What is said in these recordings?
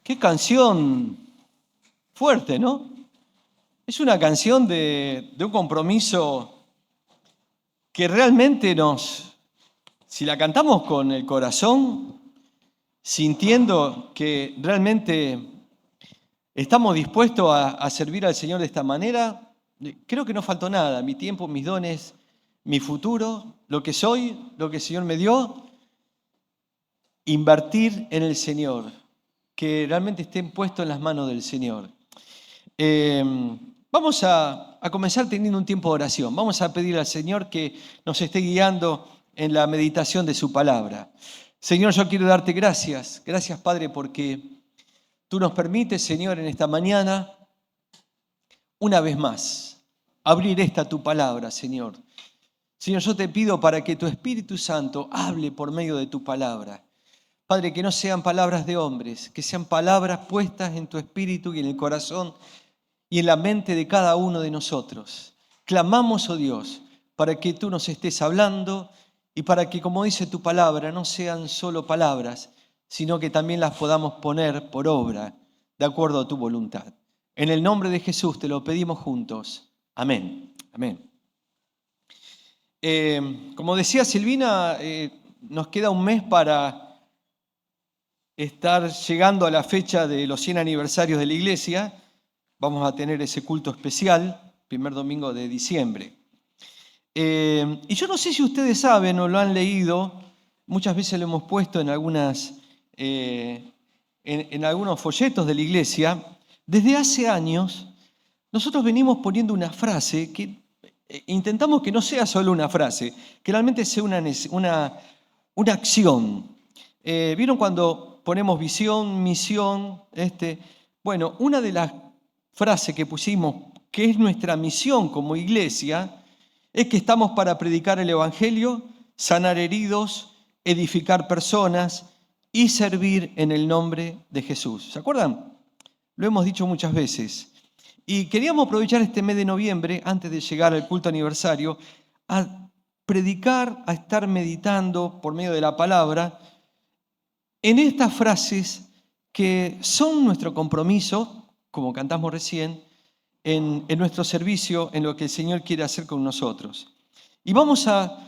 Qué canción fuerte, ¿no? Es una canción de un compromiso que realmente si la cantamos con el corazón, sintiendo que realmente estamos dispuestos a servir al Señor de esta manera, creo que no faltó nada. Mi tiempo, mis dones, mi futuro, lo que soy, lo que el Señor me dio, invertir en el Señor, que realmente estén puestos en las manos del Señor. Vamos a comenzar teniendo un tiempo de oración. Vamos a pedir al Señor que nos esté guiando en la meditación de su palabra. Señor, yo quiero darte gracias. Gracias, Padre, porque tú nos permites, Señor, en esta mañana, una vez más, abrir esta tu palabra, Señor. Señor, yo te pido para que tu Espíritu Santo hable por medio de tu palabra. Padre, que no sean palabras de hombres, que sean palabras puestas en tu espíritu y en el corazón y en la mente de cada uno de nosotros. Clamamos, oh Dios, para que tú nos estés hablando y para que, como dice tu palabra, no sean solo palabras, sino que también las podamos poner por obra, de acuerdo a tu voluntad. En el nombre de Jesús te lo pedimos juntos. Amén. Amén. Como decía Silvina, nos queda un mes para estar llegando a la fecha de los 100 aniversarios de la iglesia. Vamos a tener ese culto especial, primer domingo de diciembre. Y yo no sé si ustedes saben o lo han leído, muchas veces lo hemos puesto en algunos folletos de la iglesia. Desde hace años, nosotros venimos poniendo una frase que intentamos que no sea solo una frase, que realmente sea una acción. ¿Vieron cuando ponemos visión, misión? Bueno, una de las frase que pusimos, que es nuestra misión como iglesia, es que estamos para predicar el Evangelio, sanar heridos, edificar personas y servir en el nombre de Jesús. ¿Se acuerdan? Lo hemos dicho muchas veces. Y queríamos aprovechar este mes de noviembre, antes de llegar al culto aniversario, a predicar, a estar meditando por medio de la palabra en estas frases que son nuestro compromiso, como cantamos recién, en nuestro servicio, en lo que el Señor quiere hacer con nosotros. Y vamos a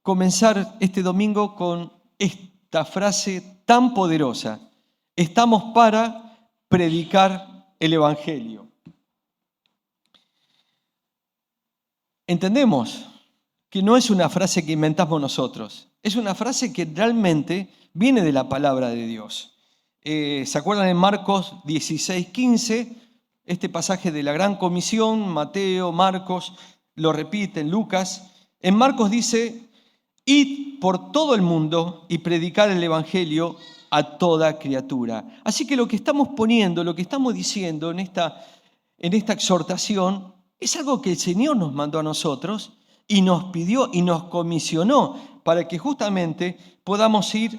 comenzar este domingo con esta frase tan poderosa. Estamos para predicar el Evangelio. Entendemos que no es una frase que inventamos nosotros, es una frase que realmente viene de la palabra de Dios. ¿Se acuerdan en Marcos 16:15? Este pasaje de la Gran Comisión, Mateo, Marcos, lo repiten, Lucas. En Marcos dice, id por todo el mundo y predicar el Evangelio a toda criatura. Así que lo que estamos poniendo, lo que estamos diciendo en esta exhortación, es algo que el Señor nos mandó a nosotros y nos pidió y nos comisionó para que justamente podamos ir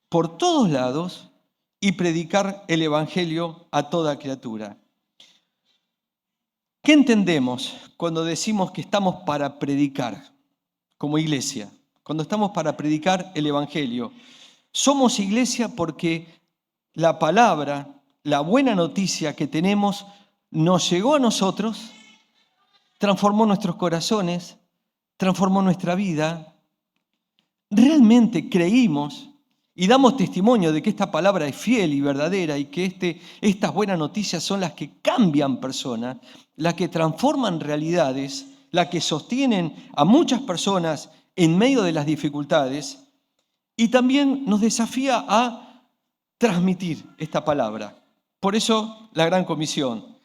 por todos lados y predicar el Evangelio a toda criatura. ¿Qué entendemos cuando decimos que estamos para predicar como iglesia? Cuando estamos para predicar el Evangelio. Somos iglesia porque la palabra, la buena noticia que tenemos, nos llegó a nosotros, transformó nuestros corazones, transformó nuestra vida. Realmente creímos y damos testimonio de que esta palabra es fiel y verdadera y que estas buenas noticias son las que cambian personas, las que transforman realidades, las que sostienen a muchas personas en medio de las dificultades, y también nos desafía a transmitir esta palabra. Por eso la Gran Comisión.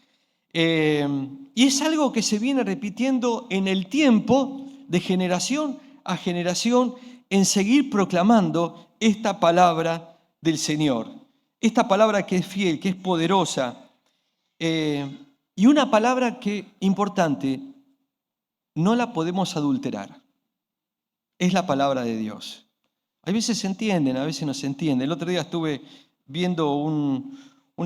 Y es algo que se viene repitiendo en el tiempo, de generación a generación, en seguir proclamando esta palabra del Señor. Esta palabra que es fiel, que es poderosa. Y una palabra que, importante, no la podemos adulterar. Es la palabra de Dios. A veces se entienden, a veces no se entienden. El otro día estuve viendo un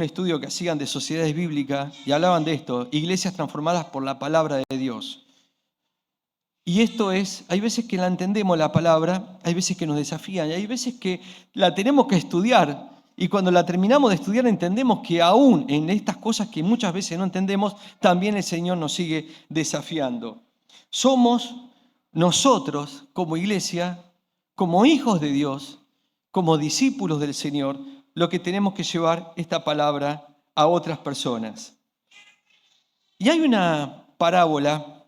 estudio que hacían de sociedades bíblicas y hablaban de esto, iglesias transformadas por la palabra de Dios. Y esto es, hay veces que la entendemos la palabra, hay veces que nos desafían, y hay veces que la tenemos que estudiar Y cuando la terminamos de estudiar entendemos que aún en estas cosas que muchas veces no entendemos, también el Señor nos sigue desafiando. Somos nosotros como iglesia, como hijos de Dios, como discípulos del Señor, lo que tenemos que llevar esta palabra a otras personas. Y hay una parábola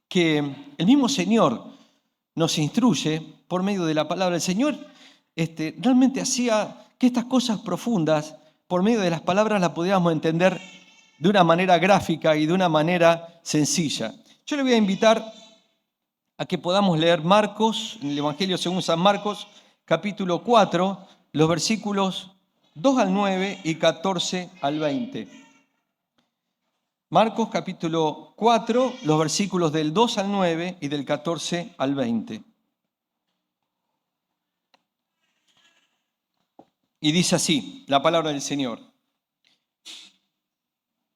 que el mismo Señor nos instruye por medio de la palabra. El Señor realmente hacía que estas cosas profundas, por medio de las palabras, las pudiéramos entender de una manera gráfica y de una manera sencilla. Yo le voy a invitar a que podamos leer Marcos, en el Evangelio según San Marcos, capítulo 4, los versículos 2 al 9 y 14 al 20. Marcos capítulo 4, los versículos del 2 al 9 y del 14 al 20. Y dice así, la palabra del Señor.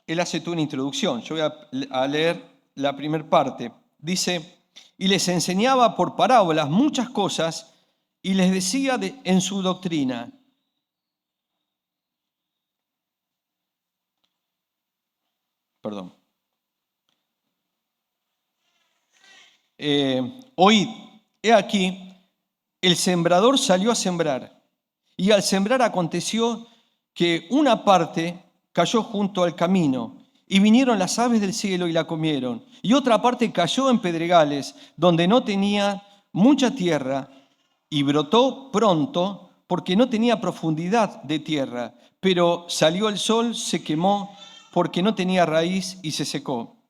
Él hace toda una introducción. Yo voy a leer la primera parte. Dice, y les enseñaba por parábolas muchas cosas y les decía en su doctrina. Perdón. Oíd, he aquí, el sembrador salió a sembrar, y al sembrar aconteció que una parte cayó junto al camino, y vinieron las aves del cielo y la comieron, y otra parte cayó en pedregales, donde no tenía mucha tierra, y brotó pronto, porque no tenía profundidad de tierra, pero salió el sol, se quemó, porque no tenía raíz, y se secó.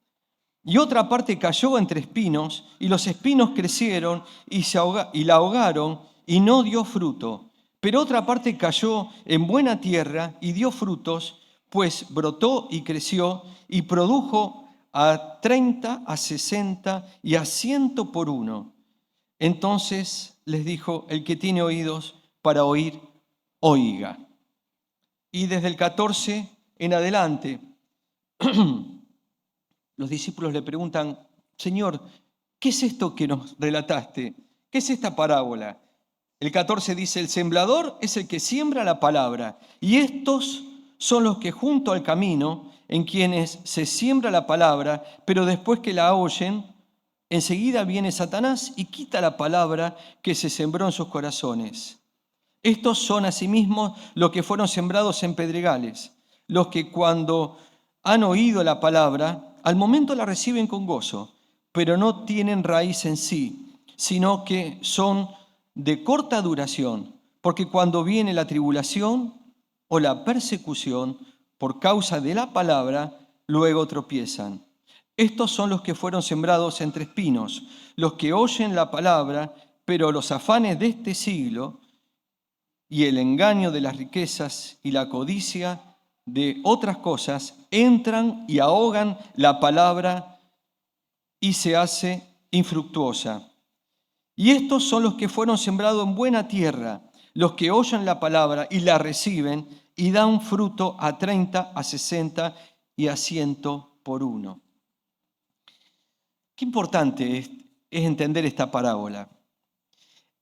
Y otra parte cayó entre espinos, y los espinos crecieron y la ahogaron, y no dio fruto. Pero otra parte cayó en buena tierra y dio frutos, pues brotó y creció, y produjo a 30, a 60 y a 100 por uno. Entonces les dijo, el que tiene oídos para oír, oiga. Y desde el 14 en adelante, los discípulos le preguntan, Señor, ¿qué es esto que nos relataste? ¿Qué es esta parábola? El 14 dice, el sembrador es el que siembra la palabra, y estos son los que junto al camino, en quienes se siembra la palabra, pero después que la oyen, enseguida viene Satanás y quita la palabra que se sembró en sus corazones. Estos son asimismo los que fueron sembrados en pedregales, los que cuando han oído la palabra, al momento la reciben con gozo, pero no tienen raíz en sí, sino que son de corta duración, porque cuando viene la tribulación o la persecución por causa de la palabra, luego tropiezan. Estos son los que fueron sembrados entre espinos, los que oyen la palabra, pero los afanes de este siglo y el engaño de las riquezas y la codicia de otras cosas entran y ahogan la palabra y se hace infructuosa. Y estos son los que fueron sembrados en buena tierra, los que oyen la palabra y la reciben y dan fruto a 30, a 60 y a 100 por uno. Qué importante es entender esta parábola.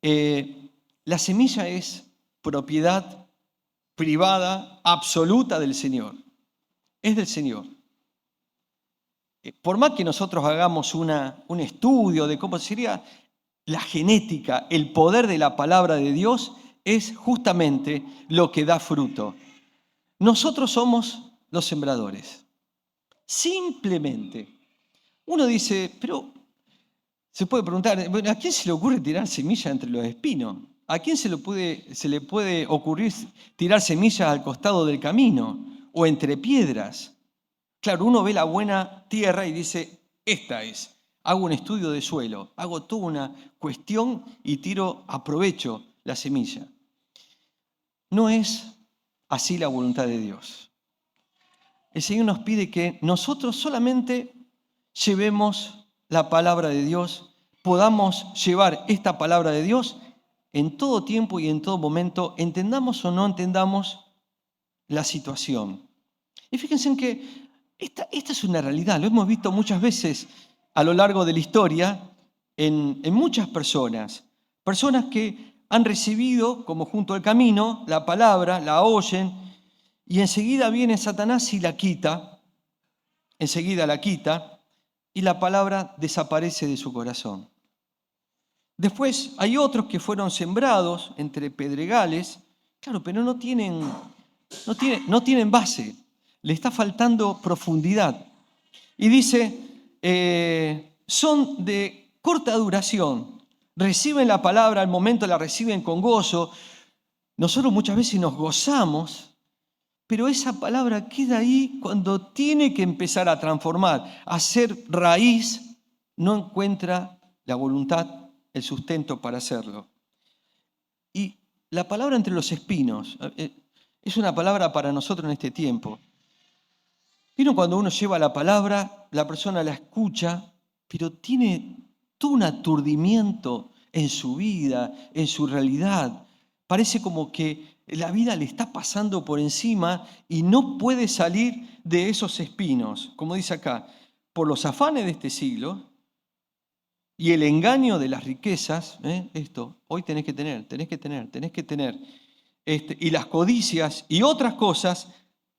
La semilla es propiedad privada absoluta del Señor. Es del Señor. Por más que nosotros hagamos un estudio de cómo sería la genética, el poder de la palabra de Dios es justamente lo que da fruto. Nosotros somos los sembradores. Simplemente. Uno dice, pero se puede preguntar, bueno, ¿a quién se le ocurre tirar semilla entre los espinos? ¿A quién se le puede ocurrir tirar semillas al costado del camino o entre piedras? Claro, uno ve la buena tierra y dice, esta es. Hago un estudio de suelo, hago toda una cuestión y aprovecho la semilla. No es así la voluntad de Dios. El Señor nos pide que nosotros solamente llevemos la palabra de Dios, podamos llevar esta palabra de Dios en todo tiempo y en todo momento, entendamos o no entendamos la situación. Y fíjense en que esta es una realidad, lo hemos visto muchas veces a lo largo de la historia en muchas personas. Personas que han recibido, como junto al camino, la palabra, la oyen, y enseguida viene Satanás y la quita, enseguida la quita, y la palabra desaparece de su corazón. Después hay otros que fueron sembrados entre pedregales, claro, pero no tienen base, le está faltando profundidad. Y dice, son de corta duración, reciben la palabra, al momento la reciben con gozo. Nosotros muchas veces nos gozamos, pero esa palabra queda ahí cuando tiene que empezar a transformar, a ser raíz, no encuentra la voluntad, el sustento para hacerlo. Y la palabra entre los espinos es una palabra para nosotros en este tiempo. ¿Vieron cuando uno lleva la palabra, la persona la escucha, pero tiene todo un aturdimiento en su vida, en su realidad? Parece como que la vida le está pasando por encima y no puede salir de esos espinos, como dice acá, por los afanes de este siglo y el engaño de las riquezas. Esto, hoy tenés que tener, y las codicias y otras cosas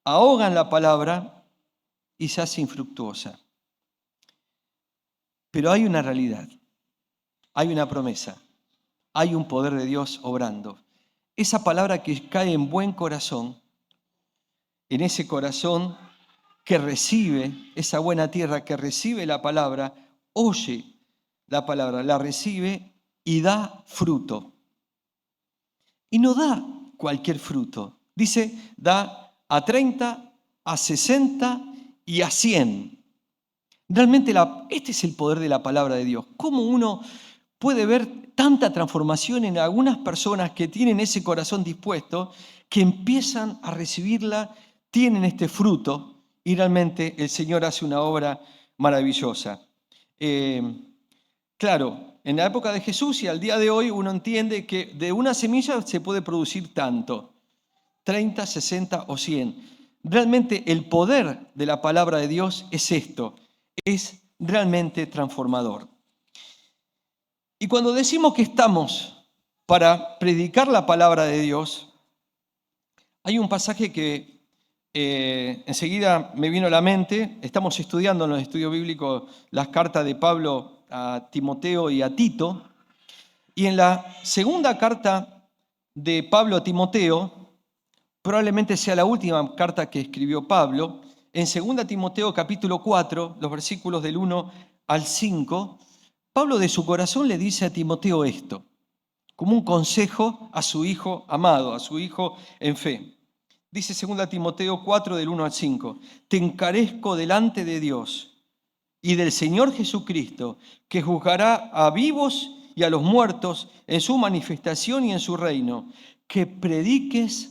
ahogan la palabra y se hace infructuosa. Pero hay una realidad, hay una promesa, hay un poder de Dios obrando. Esa palabra que cae en buen corazón, en ese corazón que recibe, esa buena tierra que recibe la palabra, oye la palabra, la recibe y da fruto. Y no da cualquier fruto. Dice, da a 30, a 60 y a 100. Realmente este es el poder de la palabra de Dios. ¿Cómo uno puede ver tanta transformación en algunas personas que tienen ese corazón dispuesto, que empiezan a recibirla, tienen este fruto y realmente el Señor hace una obra maravillosa? Claro, en la época de Jesús y al día de hoy uno entiende que de una semilla se puede producir tanto, 30, 60 o 100. Realmente el poder de la palabra de Dios es esto, es realmente transformador. Y cuando decimos que estamos para predicar la palabra de Dios, hay un pasaje que enseguida me vino a la mente. Estamos estudiando en los estudios bíblicos las cartas de Pablo a Timoteo y a Tito. Y en la segunda carta de Pablo a Timoteo, probablemente sea la última carta que escribió Pablo, en 2 Timoteo capítulo 4, los versículos del 1 al 5, Pablo de su corazón le dice a Timoteo esto, como un consejo a su hijo amado, a su hijo en fe. Dice 2 Timoteo 4 del 1 al 5, te encarezco delante de Dios y del Señor Jesucristo, que juzgará a vivos y a los muertos en su manifestación y en su reino, que prediques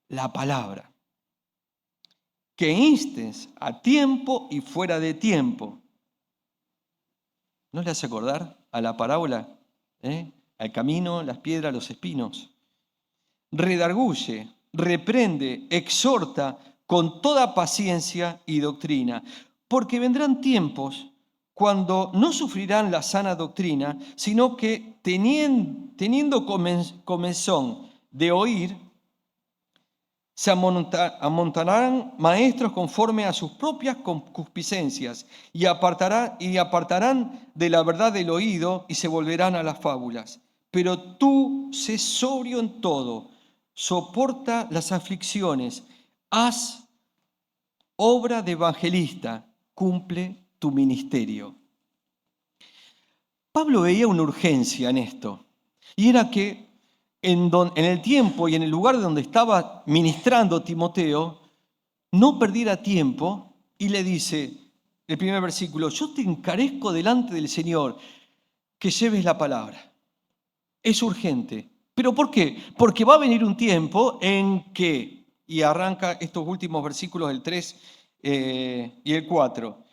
la palabra, que instes a tiempo y fuera de tiempo. ¿No le hace acordar a la parábola? Al camino, las piedras, los espinos. Redarguye, reprende, exhorta con toda paciencia y doctrina, porque vendrán tiempos cuando no sufrirán la sana doctrina, sino que teniendo comezón de oír, se amontonarán maestros conforme a sus propias concupiscencias y apartarán de la verdad del oído y se volverán a las fábulas. Pero tú sé sobrio en todo, soporta las aflicciones, haz obra de evangelista, cumple tu ministerio. Pablo veía una urgencia en esto, y era que en el tiempo y en el lugar donde estaba ministrando Timoteo, no perdiera tiempo, y le dice, el primer versículo, yo te encarezco delante del Señor que lleves la palabra. Es urgente. ¿Pero por qué? Porque va a venir un tiempo en que, y arranca estos últimos versículos del 3 y el 4,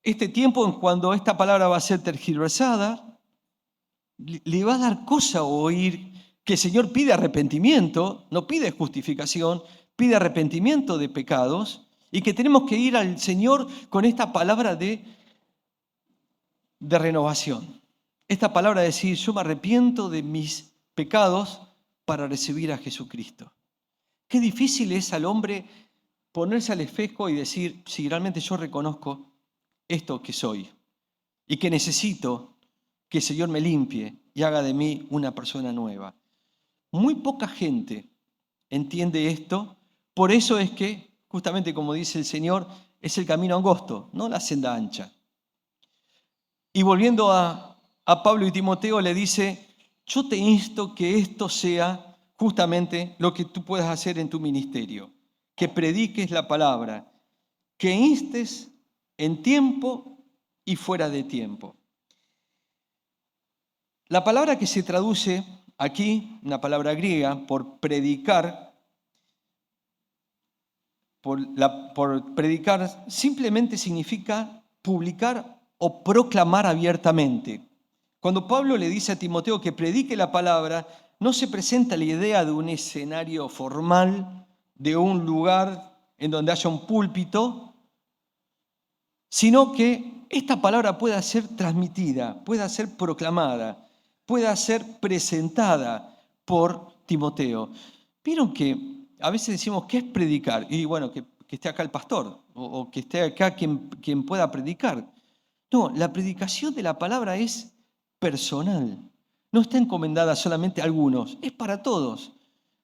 este tiempo en cuando esta palabra va a ser tergiversada, le va a dar cosa oír que el Señor pide arrepentimiento, no pide justificación, pide arrepentimiento de pecados, y que tenemos que ir al Señor con esta palabra de renovación. Esta palabra de decir, yo me arrepiento de mis pecados para recibir a Jesucristo. Qué difícil es al hombre ponerse al espejo y decir, si realmente yo reconozco esto que soy y que necesito que el Señor me limpie y haga de mí una persona nueva. Muy poca gente entiende esto, por eso es que, justamente como dice el Señor, es el camino angosto, no la senda ancha. Y volviendo a Pablo y Timoteo, le dice, yo te insto que esto sea justamente lo que tú puedas hacer en tu ministerio, que prediques la palabra, que instes en tiempo y fuera de tiempo. La palabra que se traduce aquí, una palabra griega, por predicar, por predicar simplemente significa publicar o proclamar abiertamente. Cuando Pablo le dice a Timoteo que predique la palabra, no se presenta la idea de un escenario formal, de un lugar en donde haya un púlpito, sino que esta palabra pueda ser transmitida, pueda ser proclamada, pueda ser presentada por Timoteo. Vieron que a veces decimos, ¿qué es predicar? Y bueno, que esté acá el pastor o que esté acá quien pueda predicar. No, la predicación de la palabra es personal. No está encomendada solamente a algunos, es para todos.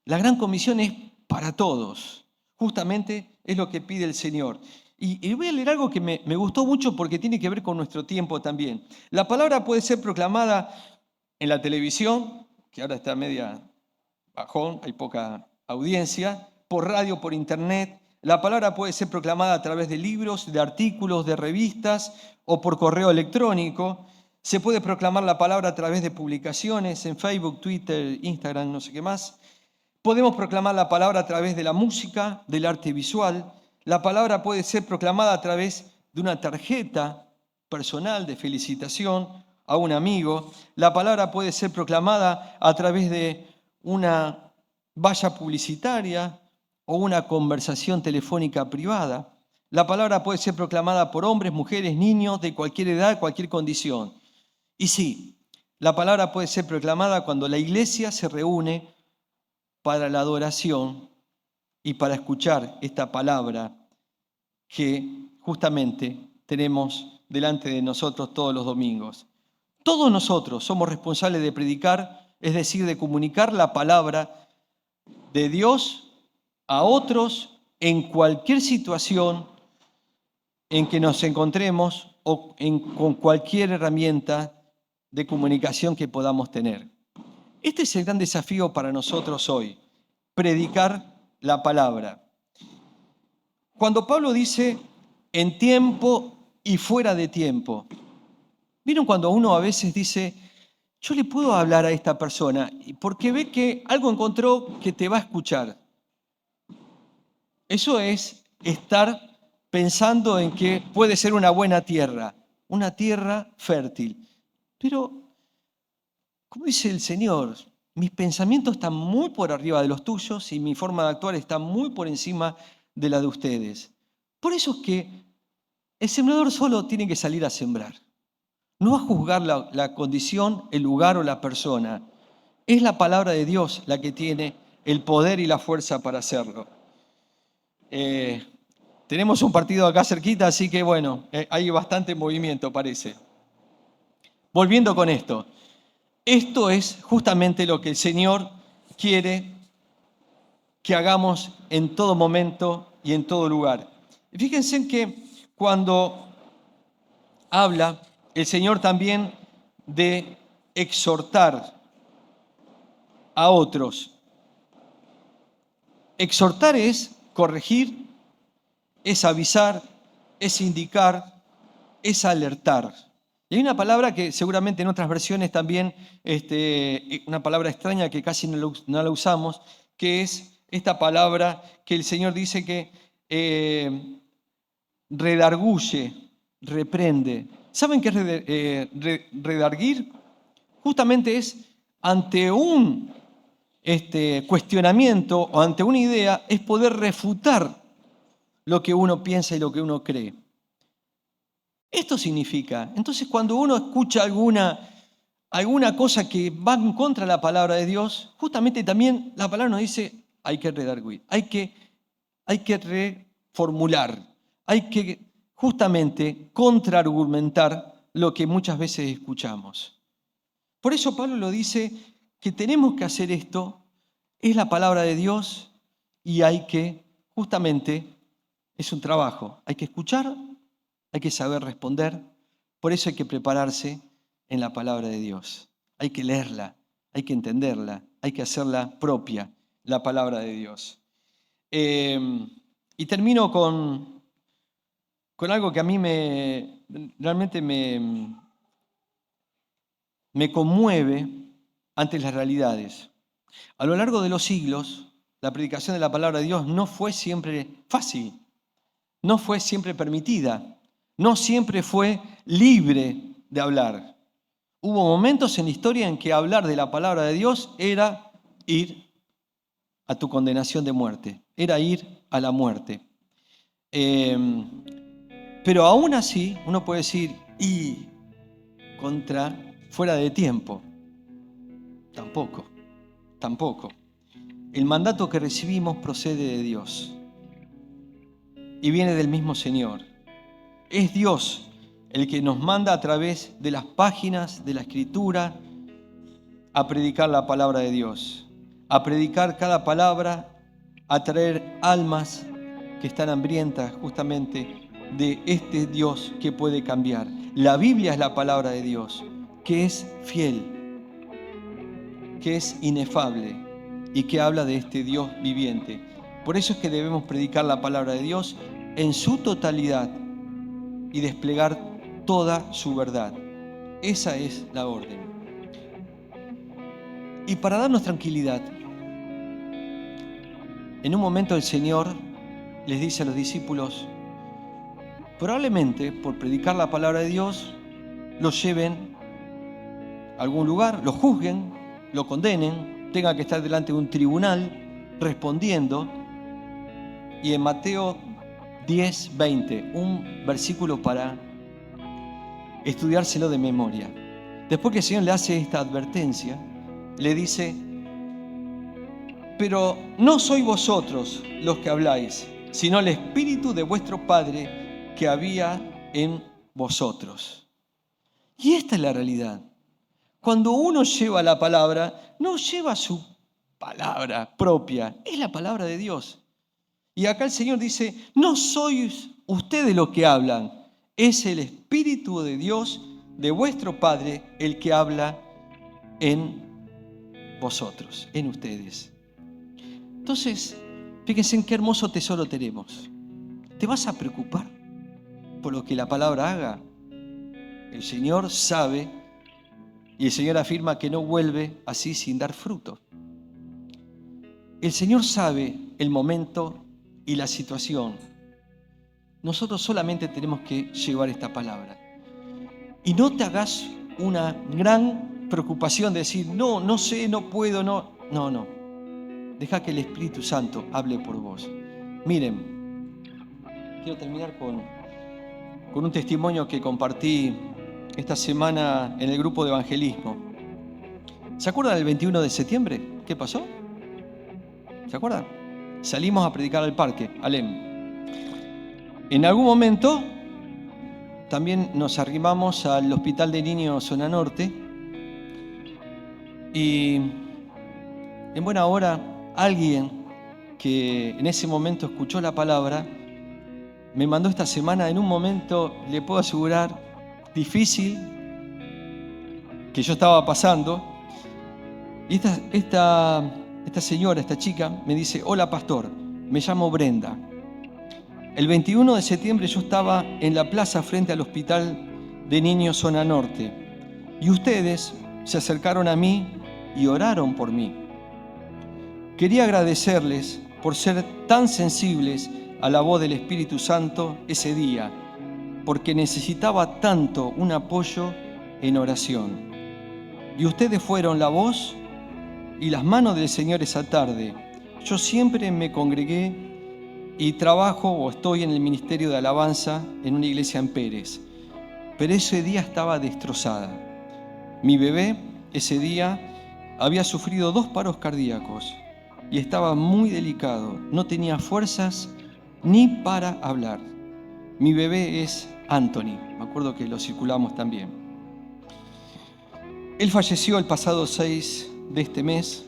La gran comisión es para todos. Justamente es lo que pide el Señor. Y voy a leer algo que me gustó mucho porque tiene que ver con nuestro tiempo también. La palabra puede ser proclamada en la televisión, que ahora está media bajón, hay poca audiencia, por radio, por internet. La palabra puede ser proclamada a través de libros, de artículos, de revistas o por correo electrónico. Se puede proclamar la palabra a través de publicaciones en Facebook, Twitter, Instagram, no sé qué más. Podemos proclamar la palabra a través de la música, del arte visual. La palabra puede ser proclamada a través de una tarjeta personal de felicitación a un amigo. La palabra puede ser proclamada a través de una valla publicitaria o una conversación telefónica privada. La palabra puede ser proclamada por hombres, mujeres, niños de cualquier edad, cualquier condición. Y sí, la palabra puede ser proclamada cuando la iglesia se reúne para la adoración y para escuchar esta palabra que justamente tenemos delante de nosotros todos los domingos. Todos nosotros somos responsables de predicar, es decir, de comunicar la palabra de Dios a otros en cualquier situación en que nos encontremos o con cualquier herramienta de comunicación que podamos tener. Este es el gran desafío para nosotros hoy, predicar la palabra. Cuando Pablo dice en tiempo y fuera de tiempo, ¿vieron cuando uno a veces dice, yo le puedo hablar a esta persona porque ve que algo encontró que te va a escuchar? Eso es estar pensando en que puede ser una buena tierra, una tierra fértil. Pero, como dice el Señor, mis pensamientos están muy por arriba de los tuyos y mi forma de actuar está muy por encima de la de ustedes. Por eso es que el sembrador solo tiene que salir a sembrar. No va a juzgar la condición, el lugar o la persona. Es la palabra de Dios la que tiene el poder y la fuerza para hacerlo. Tenemos un partido acá cerquita, así que bueno, hay bastante movimiento, parece. Volviendo con esto. Esto es justamente lo que el Señor quiere que hagamos en todo momento y en todo lugar. Fíjense que cuando habla el Señor también de exhortar a otros. Exhortar es corregir, es avisar, es indicar, es alertar. Y hay una palabra que seguramente en otras versiones también, una palabra extraña que casi no la usamos, que es esta palabra que el Señor dice que redarguye, reprende. ¿Saben qué es redarguir? Justamente es ante un cuestionamiento o ante una idea, es poder refutar lo que uno piensa y lo que uno cree. Esto significa, entonces cuando uno escucha alguna cosa que va en contra de la palabra de Dios, justamente también la palabra nos dice, hay que redarguir, hay que reformular, hay que justamente contraargumentar lo que muchas veces escuchamos. Por eso Pablo lo dice que tenemos que hacer esto, es la palabra de Dios y hay que, justamente, es un trabajo, hay que escuchar, hay que saber responder, por eso hay que prepararse en la palabra de Dios. Hay que leerla, hay que entenderla, hay que hacerla propia, la palabra de Dios. Y termino con algo que a mí realmente me conmueve ante las realidades. A lo largo de los siglos, la predicación de la palabra de Dios no fue siempre fácil, no fue siempre permitida, no siempre fue libre de hablar. Hubo momentos en la historia en que hablar de la palabra de Dios era ir a tu condenación de muerte, era ir a la muerte. Pero aún así, uno puede decir, y fuera de tiempo. Tampoco. El mandato que recibimos procede de Dios y viene del mismo Señor. Es Dios el que nos manda a través de las páginas de la Escritura a predicar la palabra de Dios, a predicar cada palabra, a traer almas que están hambrientas justamente de este Dios que puede cambiar. La Biblia es la palabra de Dios, que es fiel, que es inefable y que habla de este Dios viviente. Por eso es que debemos predicar la palabra de Dios en su totalidad y desplegar toda su verdad. Esa es la orden. Y para darnos tranquilidad, en un momento el Señor les dice a los discípulos, probablemente por predicar la palabra de Dios, los lleven a algún lugar, lo juzguen, lo condenen, tenga que estar delante de un tribunal respondiendo. Y en Mateo 10, 20, un versículo para estudiárselo de memoria. Después que el Señor le hace esta advertencia, le dice, pero no sois vosotros los que habláis, sino el Espíritu de vuestro Padre que había en vosotros. Y esta es la realidad. Cuando uno lleva la palabra, no lleva su palabra propia, es la palabra de Dios. Y acá el Señor dice, no sois ustedes los que hablan, es el Espíritu de Dios, de vuestro Padre, el que habla en vosotros, en ustedes. Entonces, fíjense en qué hermoso tesoro tenemos. ¿Te vas a preocupar por lo que la palabra haga? El Señor sabe y el Señor afirma que no vuelve así sin dar fruto. El Señor sabe el momento y la situación. Nosotros solamente tenemos que llevar esta palabra. Y no te hagas una gran preocupación de decir, no sé, no puedo, no. Deja que el Espíritu Santo hable por vos. Miren, quiero terminar con un testimonio que compartí esta semana en el grupo de evangelismo. ¿Se acuerdan del 21 de septiembre? ¿Qué pasó? ¿Se acuerdan? Salimos a predicar al parque, Alem. En algún momento también nos arrimamos al Hospital de Niños Zona Norte y en buena hora alguien que en ese momento escuchó la palabra me mandó esta semana en un momento, le puedo asegurar, difícil que yo estaba pasando. Y esta señora, esta chica, me dice, hola pastor, me llamo Brenda. El 21 de septiembre yo estaba en la plaza frente al Hospital de Niños Zona Norte y ustedes se acercaron a mí y oraron por mí. Quería agradecerles por ser tan sensibles a la voz del Espíritu Santo ese día, porque necesitaba tanto un apoyo en oración. Y ustedes fueron la voz y las manos del Señor esa tarde. Yo siempre me congregué y trabajo o estoy en el ministerio de alabanza en una iglesia en Pérez, pero ese día estaba destrozada. Mi bebé ese día había sufrido 2 paros cardíacos y estaba muy delicado. No tenía fuerzas ni para hablar. Mi bebé es Anthony. Me acuerdo que lo circulamos también. Él falleció el pasado 6 de este mes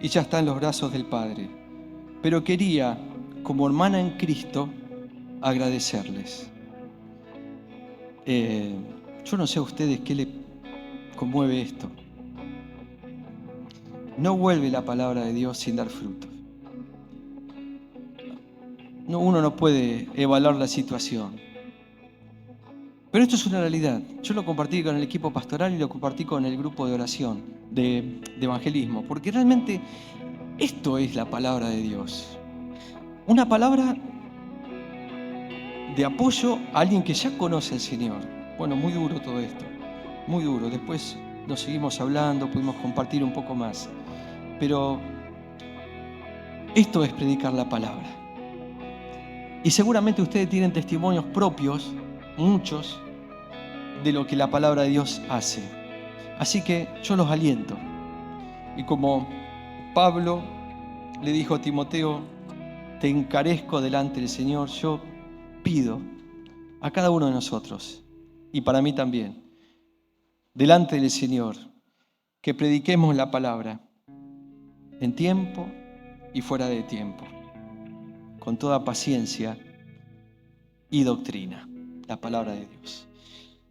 y ya está en los brazos del Padre. Pero quería, como hermana en Cristo, agradecerles. Yo no sé a ustedes qué le conmueve esto. No vuelve la palabra de Dios sin dar frutos. Uno no puede evaluar la situación. Pero esto es una realidad. Yo lo compartí con el equipo pastoral y lo compartí con el grupo de oración, de evangelismo, porque realmente esto es la palabra de Dios. Una palabra de apoyo a alguien que ya conoce al Señor. Bueno, muy duro todo esto, muy duro. Después nos seguimos hablando, pudimos compartir un poco más. Pero esto es predicar la palabra. Y seguramente ustedes tienen testimonios propios, muchos, de lo que la palabra de Dios hace. Así que yo los aliento. Y como Pablo le dijo a Timoteo, te encarezco delante del Señor, yo pido a cada uno de nosotros, y para mí también, delante del Señor, que prediquemos la palabra en tiempo y fuera de tiempo, con toda paciencia y doctrina, la palabra de Dios.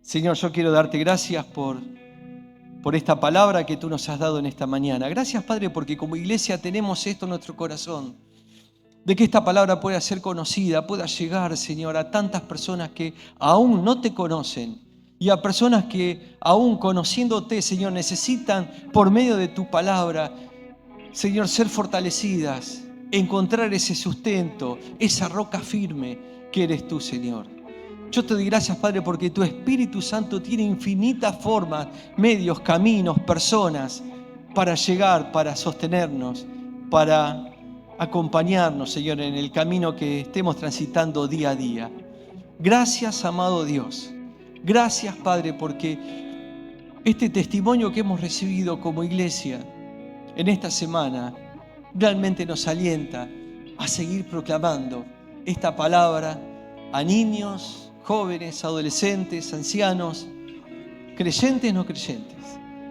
Señor, yo quiero darte gracias por esta palabra que tú nos has dado en esta mañana. Gracias, Padre, porque como iglesia tenemos esto en nuestro corazón, de que esta palabra pueda ser conocida, pueda llegar, Señor, a tantas personas que aún no te conocen y a personas que aún conociéndote, Señor, necesitan por medio de tu palabra, Señor, ser fortalecidas, encontrar ese sustento, esa roca firme que eres tú, Señor. Yo te doy gracias, Padre, porque tu Espíritu Santo tiene infinitas formas, medios, caminos, personas para llegar, para sostenernos, para acompañarnos, Señor, en el camino que estemos transitando día a día. Gracias, amado Dios. Gracias, Padre, porque este testimonio que hemos recibido como iglesia en esta semana realmente nos alienta a seguir proclamando esta palabra a niños, jóvenes, adolescentes, ancianos, creyentes, no creyentes.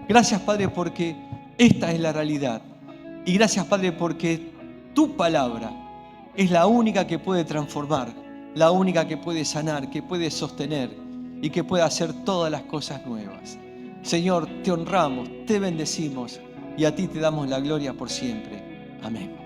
Gracias, Padre, porque esta es la realidad. Y gracias, Padre, porque tu palabra es la única que puede transformar, la única que puede sanar, que puede sostener y que puede hacer todas las cosas nuevas. Señor, te honramos, te bendecimos y a ti te damos la gloria por siempre. Amén.